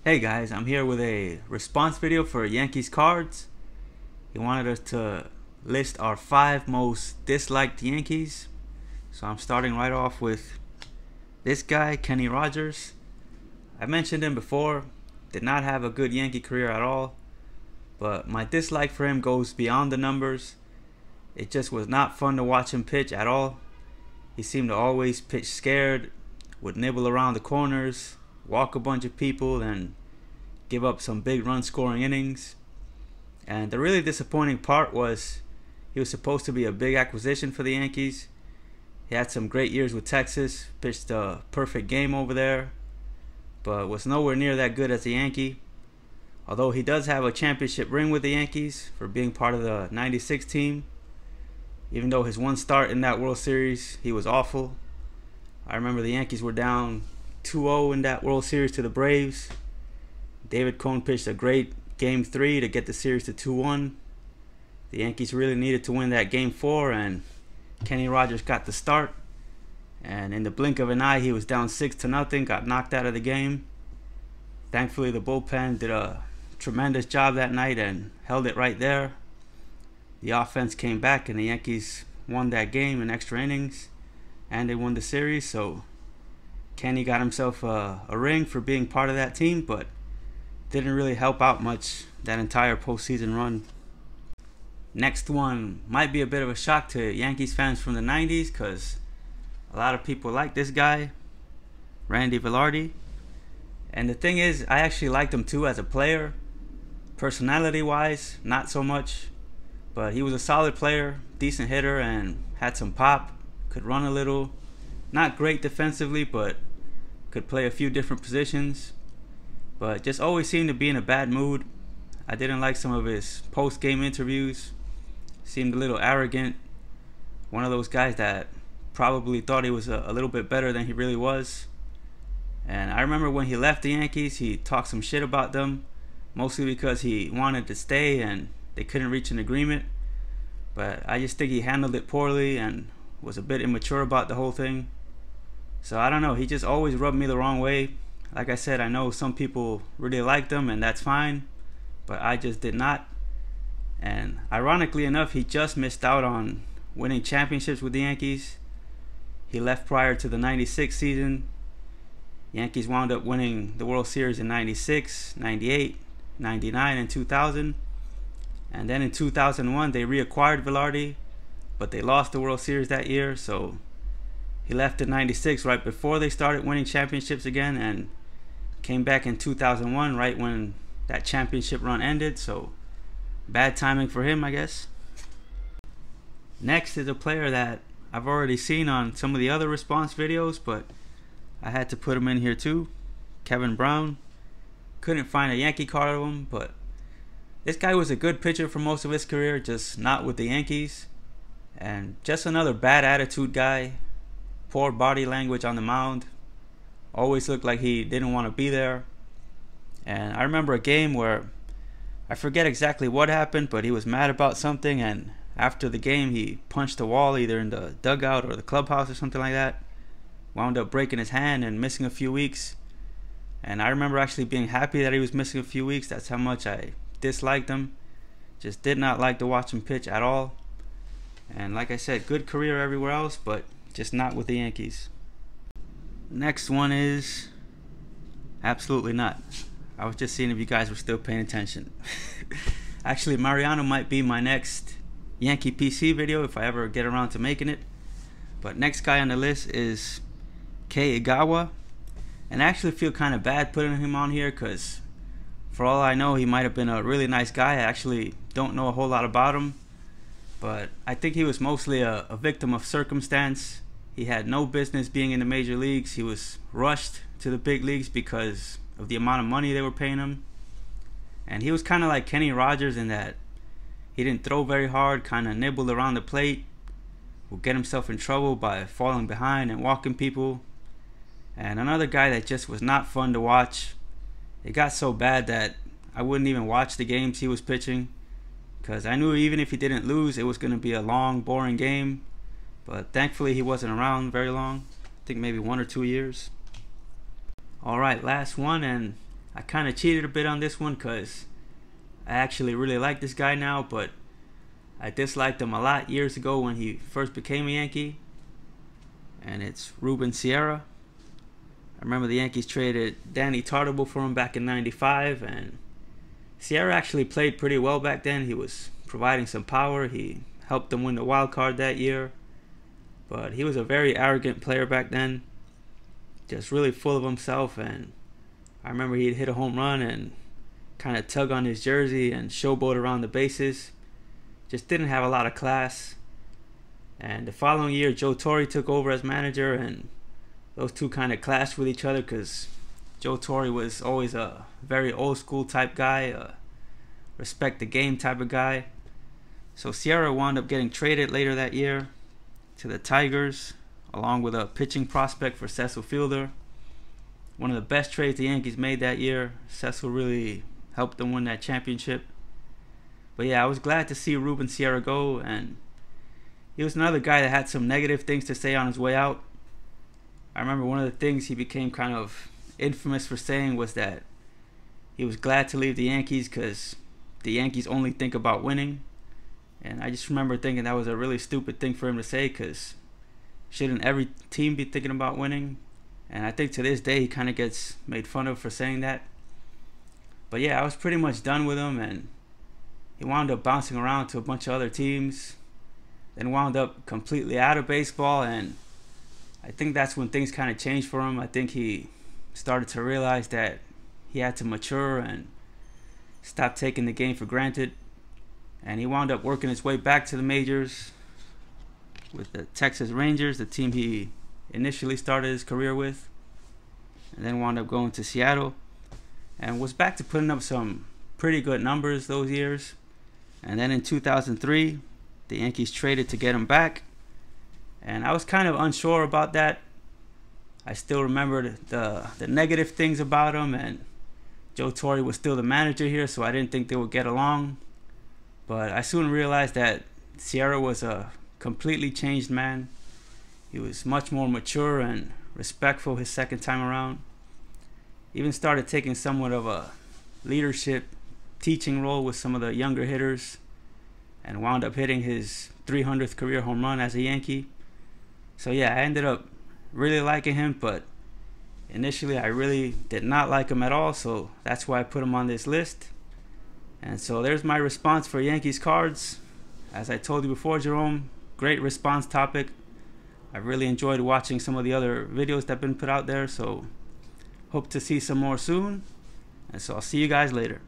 Hey guys, I'm here with a response video for Yankees Cards. He wanted us to list our 5 most disliked Yankees. So I'm starting right off with this guy, Kenny Rogers. I mentioned him before, did not have a good Yankee career at all. But my dislike for him goes beyond the numbers. It just was not fun to watch him pitch at all. He seemed to always pitch scared, would nibble around the corners, walk a bunch of people, and give up some big run scoring innings. And the really disappointing part was he was supposed to be a big acquisition for the Yankees. He had some great years with Texas, pitched a perfect game over there, but was nowhere near that good as a Yankee. Although he does have a championship ring with the Yankees for being part of the '96 team. Even though his one start in that World Series, he was awful. I remember the Yankees were down 2-0 in that World Series to the Braves. David Cone pitched a great Game 3 to get the series to 2-1. The Yankees really needed to win that Game 4, and Kenny Rogers got the start. And in the blink of an eye, he was down 6-0, got knocked out of the game. Thankfully, the bullpen did a tremendous job that night and held it right there. The offense came back, and the Yankees won that game in extra innings, and they won the series. So Kenny got himself a ring for being part of that team, but didn't really help out much that entire postseason run. Next one might be a bit of a shock to Yankees fans from the 90s because a lot of people like this guy, Randy Velarde. And the thing is, I actually liked him too as a player. Personality wise, not so much. But he was a solid player, decent hitter, and had some pop. Could run a little. Not great defensively, but could play a few different positions. But just always seemed to be in a bad mood. I didn't like some of his post-game interviews. Seemed a little arrogant. One of those guys that probably thought he was a little bit better than he really was. And I remember when he left the Yankees, he talked some shit about them. Mostly because he wanted to stay and they couldn't reach an agreement. But I just think he handled it poorly and was a bit immature about the whole thing. So I don't know, he just always rubbed me the wrong way. Like I said, I know some people really liked him, and that's fine, but I just did not. And ironically enough, he just missed out on winning championships with the Yankees. He left prior to the '96 season. Yankees wound up winning the World Series in '96, '98, '99, and 2000. And then in 2001, they reacquired Velarde, but they lost the World Series that year. So he left in '96 right before they started winning championships again, and came back in 2001 right when that championship run ended. So bad timing for him, I guess. Next is a player that I've already seen on some of the other response videos, but I had to put him in here too. Kevin Brown. Couldn't find a Yankee card of him, but this guy was a good pitcher for most of his career, just not with the Yankees. And just another bad attitude guy. Poor body language on the mound. Always looked like he didn't want to be there. And I remember a game where I forget exactly what happened, but he was mad about something, and after the game he punched a wall either in the dugout or the clubhouse or something like that. Wound up breaking his hand and missing a few weeks. And I remember actually being happy that he was missing a few weeks. That's how much I disliked him. Just did not like to watch him pitch at all. And like I said, good career everywhere else, but just not with the Yankees. Next one is absolutely not. I was just seeing if you guys were still paying attention. Actually, Mariano might be my next Yankee PC video if I ever get around to making it. But next guy on the list is Kei Igawa. And I actually feel kind of bad putting him on here because for all I know, he might have been a really nice guy. I actually don't know a whole lot about him. But I think he was mostly a victim of circumstance. He had no business being in the major leagues. He was rushed to the big leagues because of the amount of money they were paying him. And he was kind of like Kenny Rogers in that he didn't throw very hard, kind of nibbled around the plate, would get himself in trouble by falling behind and walking people. And another guy that just was not fun to watch. It got so bad that I wouldn't even watch the games he was pitching, because I knew even if he didn't lose, it was going to be a long, boring game. But thankfully, he wasn't around very long. I think maybe 1 or 2 years. Alright, last one, and I kind of cheated a bit on this one because I actually really like this guy now, but I disliked him a lot years ago when he first became a Yankee. And it's Ruben Sierra. I remember the Yankees traded Danny Tartabull for him back in '95, and Sierra actually played pretty well back then. He was providing some power. He helped them win the wild card that year. But he was a very arrogant player back then, just really full of himself. And I remember he'd hit a home run and kind of tug on his jersey and showboat around the bases. Just didn't have a lot of class. And the following year, Joe Torre took over as manager, and those two kind of clashed with each other because Joe Torre was always a very old school type guy, a respect the game type of guy. So Sierra wound up getting traded later that year to the Tigers, along with a pitching prospect for Cecil Fielder. One of the best trades the Yankees made that year. Cecil really helped them win that championship. But yeah, I was glad to see Ruben Sierra go, and he was another guy that had some negative things to say on his way out. I remember one of the things he became kind of infamous for saying was that he was glad to leave the Yankees because the Yankees only think about winning. And I just remember thinking that was a really stupid thing for him to say, because shouldn't every team be thinking about winning? And I think to this day he kind of gets made fun of for saying that. But yeah, I was pretty much done with him, and he wound up bouncing around to a bunch of other teams, then wound up completely out of baseball. And I think that's when things kind of changed for him. I think he started to realize that he had to mature and stop taking the game for granted. And he wound up working his way back to the majors with the Texas Rangers, the team he initially started his career with, and then wound up going to Seattle and was back to putting up some pretty good numbers those years. And then in 2003, the Yankees traded to get him back, and I was kind of unsure about that. I still remember the negative things about him, and Joe Torre was still the manager here, so I didn't think they would get along. But I soon realized that Sierra was a completely changed man. He was much more mature and respectful his second time around. Even started taking somewhat of a leadership teaching role with some of the younger hitters, and wound up hitting his 300th career home run as a Yankee. So yeah, I ended up really liking him, but initially I really did not like him at all, so that's why I put him on this list. And so there's my response for Yankees Cards. As I told you before, Jerome, great response topic. I really enjoyed watching some of the other videos that have been put out there, so hope to see some more soon. And so I'll see you guys later.